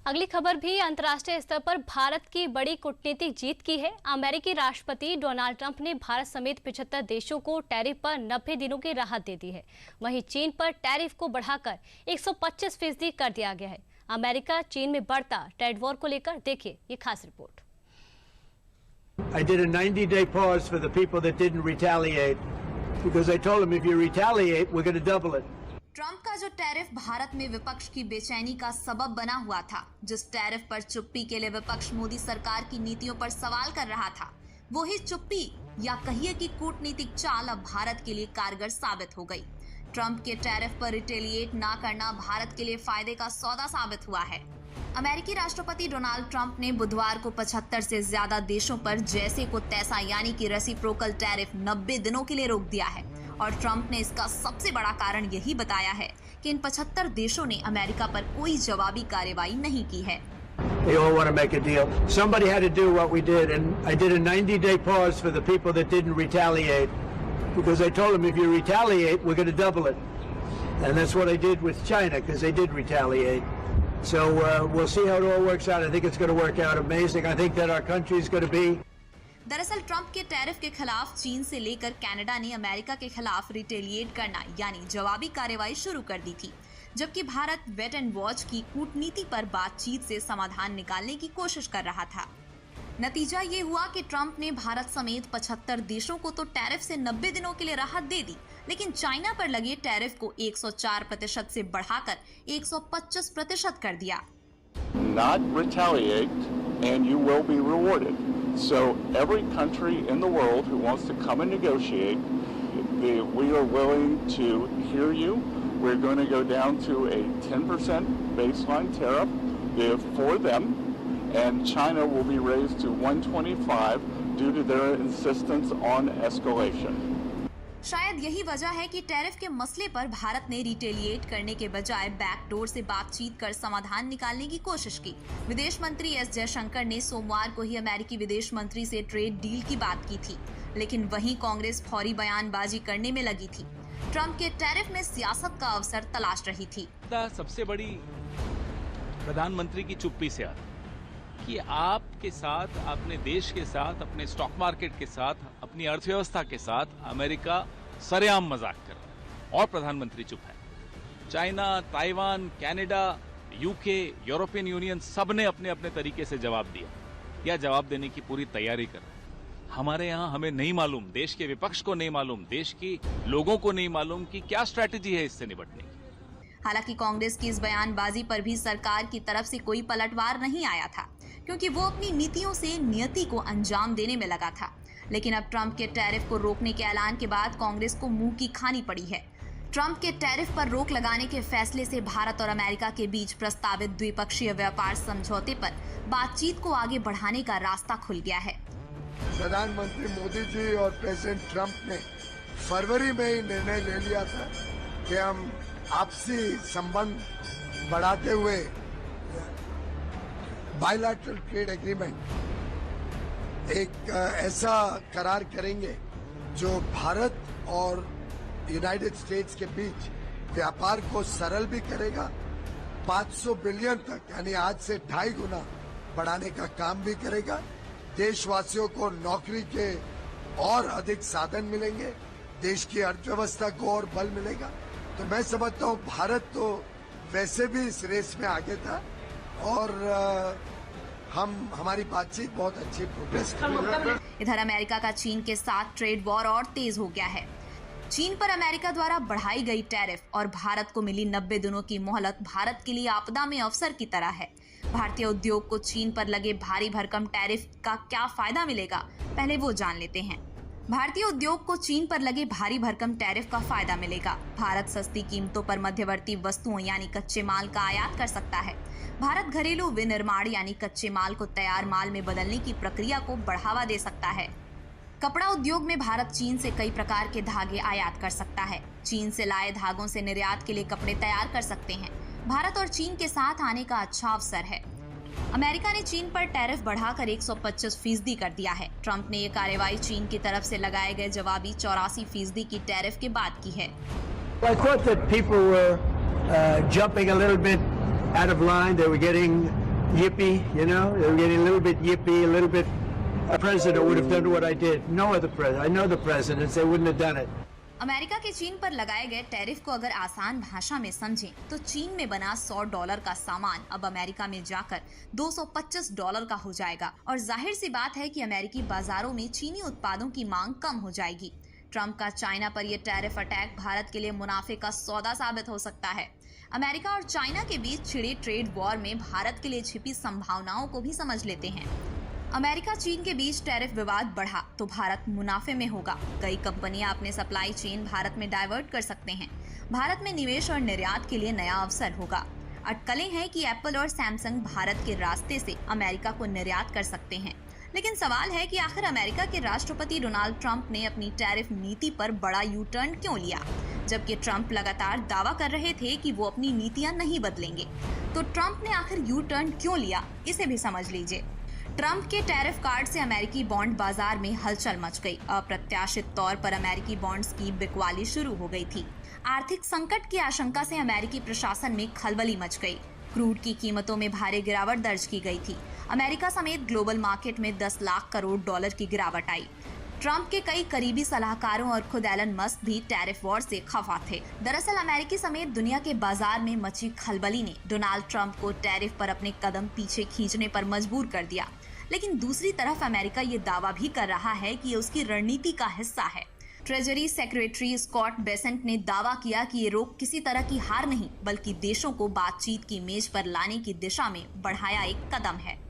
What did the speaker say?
अगली खबर भी अंतर्राष्ट्रीय स्तर पर भारत की बड़ी कूटनीतिक जीत की है। अमेरिकी राष्ट्रपति डोनाल्ड ट्रंप ने भारत समेत 75 देशों को टैरिफ पर 90 दिनों की राहत दे दी है। वहीं चीन पर टैरिफ को बढ़ाकर 125% कर दिया गया है। अमेरिका चीन में बढ़ता ट्रेड वॉर को लेकर देखिए ये खास report. I did a 90-day pause for the people that didn't retaliate because I told them if you retaliate, we're going to double it. Trump का जो टैरिफ भारत में विपक्ष की बेचैनी का सबब बना हुआ था, जिस टैरिफ पर चुप्पी के लिए विपक्ष मोदी सरकार की नीतियों पर सवाल कर रहा था, वो ही चुप्पी या कहिए कि कूटनीतिक चाल अब भारत के लिए कारगर साबित हो गई। ट्रंप के टैरिफ पर रिटेलिएट ना करना भारत के लिए फायदे का सौदा साबित हुआ है। अमेरिकी राष्ट्रपति डोनाल्ड ट्रंप ने बुधवार को 75 से ज्यादा देशों पर जैसे को तैसा यानी कि रेसिप्रोकल टैरिफ 90 दिनों के लिए रोक दिया है और ट्रंप ने इसका सबसे बड़ा कारण यही बताया है कि इन 75 देशों ने अमेरिका पर कोई जवाबी कार्रवाई नहीं की है। They all want to make a deal. Somebody had to do what we did, and I did a 90-day pause for the people that didn't retaliate because I told them if you retaliate, we're going to double it. And that's what I did with China because they did retaliate. So we'll see how it all works out. I think it's going to work out amazing. I think that our country is going to be. दरअसल Trump के tariff के खिलाफ चीन से लेकर Canada ने America के खिलाफ रिटेलिएट करना यानी जवाबी कार्रवाई शुरू कर दी थी, जबकि भारत वेट एंड वॉच की कूटनीति पर बातचीत से समाधान निकालने की कोशिश कर रहा था। नतीजा ये हुआ कि ट्रंप ने भारत समेत 75 देशों को तो टैरिफ से 90 दिनों के लिए राहत दे दी, लेकिन चाइना पर लगे टैरिफ को 104% से बढ़ाकर 125% कर दिया। Not retaliate and you will be rewarded. So every country in the world who wants to come and negotiate, we are willing to hear you. We're going to go down to a 10% baseline tariff for them, and China will be raised to 125 due to their insistence on escalation. शायद यही वजह है कि tariff के मसले पर भारत ने retaliate करने के बजाय बैकडोर से बातचीत कर समाधान निकालने की कोशिश की। विदेश मंत्री एस जयशंकर ने सोमवार को ही अमेरिकी विदेश मंत्री से ट्रेड डील की बात की थी, लेकिन वहीं कांग्रेस फौरी बयानबाजी करने में लगी थी। ट्रंप के टैरिफ में सियासत का अवसर तलाश रही थी। सबसे बड़ी प्रधानमंत्री की चुप्पी से आता कि आपके साथ, अपने देश के साथ, अपने स्टॉक मार्केट के साथ, अपनी अर्थव्यवस्था के साथ अमेरिका सरेआम मजाक कर रहा है और प्रधानमंत्री चुप है। China, Taiwan, Canada, UK, European union सब ने अपने अपने तरीके से जवाब दिया या जवाब देने की पूरी तैयारी कर रहे हैं। हमारे यहाँ हमें नहीं मालूम, देश के विपक्ष को नहीं मालूम, देश के लोगों को नहीं मालूम कि क्या स्ट्रैटेजी है इससे निपटने की। हालांकि कांग्रेस की इस बयानबाजी पर भी सरकार की तरफ से कोई पलटवार नहीं आया था, क्योंकि वो अपनी नीतियों से नियति को अंजाम देने में लगा था। लेकिन अब ट्रंप के टैरिफ को रोकने के ऐलान के बाद कांग्रेस को मुंह की खानी पड़ी है। ट्रंप के टैरिफ पर रोक लगाने के फैसले से भारत और अमेरिका के बीच प्रस्तावित द्विपक्षीय व्यापार समझौते पर बातचीत को आगे बढ़ाने का रास्ता खुल गया है। प्रधानमंत्री मोदी जी और प्रेसिडेंट ट्रंप ने फरवरी में ही निर्णय ले लिया था कि हम आपसी संबंध बढ़ाते हुए बायलैटरल ट्रेड एग्रीमेंट एक ऐसा करार करेंगे जो भारत और यूनाइटेड स्टेट्स के बीच व्यापार को सरल भी करेगा, 500 बिलियन तक यानी आज से 2.5 गुना बढ़ाने का काम भी करेगा। देशवासियों को नौकरी के और अधिक साधन मिलेंगे, देश की अर्थव्यवस्था को और बल मिलेगा। तो मैं समझता हूँ भारत तो वैसे भी इस रेस में आगे था और हमारी बातचीत बहुत अच्छी प्रोग्रेस कर रही है। इधर अमेरिका का चीन के साथ ट्रेड वॉर और तेज हो गया है। चीन पर अमेरिका द्वारा बढ़ाई गई टैरिफ और भारत को मिली 90 दिनों की मोहलत भारत के लिए आपदा में अवसर की तरह है। भारतीय उद्योग को चीन पर लगे भारी भरकम टैरिफ का क्या फायदा मिलेगा, पहले वो जान लेते हैं। भारतीय उद्योग को चीन पर लगे भारी भरकम टैरिफ का फायदा मिलेगा। भारत सस्ती कीमतों पर मध्यवर्ती वस्तुओं यानी कच्चे माल का आयात कर सकता है। भारत घरेलू विनिर्माण यानी कच्चे माल को तैयार माल में बदलने की प्रक्रिया को बढ़ावा दे सकता है। कपड़ा उद्योग में भारत चीन से कई प्रकार के धागे आयात कर सकता है। चीन से लाए धागों से निर्यात के लिए कपड़े तैयार कर सकते हैं। भारत और चीन के साथ आने का अच्छा अवसर है। अमेरिका ने चीन पर टैरिफ बढ़ाकर 125% कर दिया है। ट्रंप ने ये कार्रवाई चीन की तरफ से लगाए गए जवाबी 84% की टैरिफ के बाद की है। I thought that people were jumping a little bit out of line. They were getting yippee, you know, they were getting a little bit yippee, a little bit. A president would have done what I did. No other president. I know the presidents, they wouldn't have done it. America के चीन पर लगाए गए tariff को अगर आसान भाषा में समझें तो चीन में बना $100 का सामान अब अमेरिका में जाकर $225 का हो जाएगा और जाहिर सी बात है कि अमेरिकी बाजारों में चीनी उत्पादों की मांग कम हो जाएगी। ट्रंप का चाइना पर यह टैरिफ अटैक भारत के लिए मुनाफे का सौदा साबित हो सकता है। अमेरिका और चाइना के बीच छिड़े ट्रेड वॉर में भारत के लिए छिपी संभावनाओं को भी समझ लेते हैं। अमेरिका चीन के बीच टैरिफ विवाद बढ़ा तो भारत मुनाफे में होगा। कई कंपनियां अपने सप्लाई चेन भारत में डाइवर्ट कर सकते हैं। भारत में निवेश और निर्यात के लिए नया अवसर होगा। अटकलें हैं कि एप्पल और सैमसंग भारत के रास्ते से अमेरिका को निर्यात कर सकते हैं। लेकिन सवाल है कि आखिर अमेरिका के राष्ट्रपति डोनाल्ड ट्रंप ने अपनी टैरिफ नीति पर बड़ा यू टर्न क्यों लिया, जबकि ट्रंप लगातार दावा कर रहे थे कि वो अपनी नीतियां नहीं बदलेंगे। तो ट्रंप ने आखिर यू टर्न क्यों लिया, इसे भी समझ लीजिए। ट्रंप के टैरिफ कार्ड से अमेरिकी बॉन्ड बाजार में हलचल मच गई। अप्रत्याशित तौर पर अमेरिकी बॉन्ड्स की बिकवाली शुरू हो गई थी। आर्थिक संकट की आशंका से अमेरिकी प्रशासन में खलबली मच गई। क्रूड की कीमतों में भारी गिरावट दर्ज की गई थी। अमेरिका समेत ग्लोबल मार्केट में 10 लाख करोड़ डॉलर की गिरावट आई। ट्रंप के कई करीबी सलाहकारों और खुद एलन मस्क भी टैरिफ वॉर से खफा थे। दरअसल अमेरिकी समेत दुनिया के बाजार में मची खलबली ने डोनाल्ड ट्रंप को टैरिफ पर अपने कदम पीछे खींचने पर मजबूर कर दिया। लेकिन दूसरी तरफ अमेरिका ये दावा भी कर रहा है कि ये उसकी रणनीति का हिस्सा है। ट्रेजरी सेक्रेटरी स्कॉट बेसेंट ने दावा किया कि ये रोक किसी तरह की हार नहीं, बल्कि देशों को बातचीत की मेज पर लाने की दिशा में बढ़ाया एक कदम है।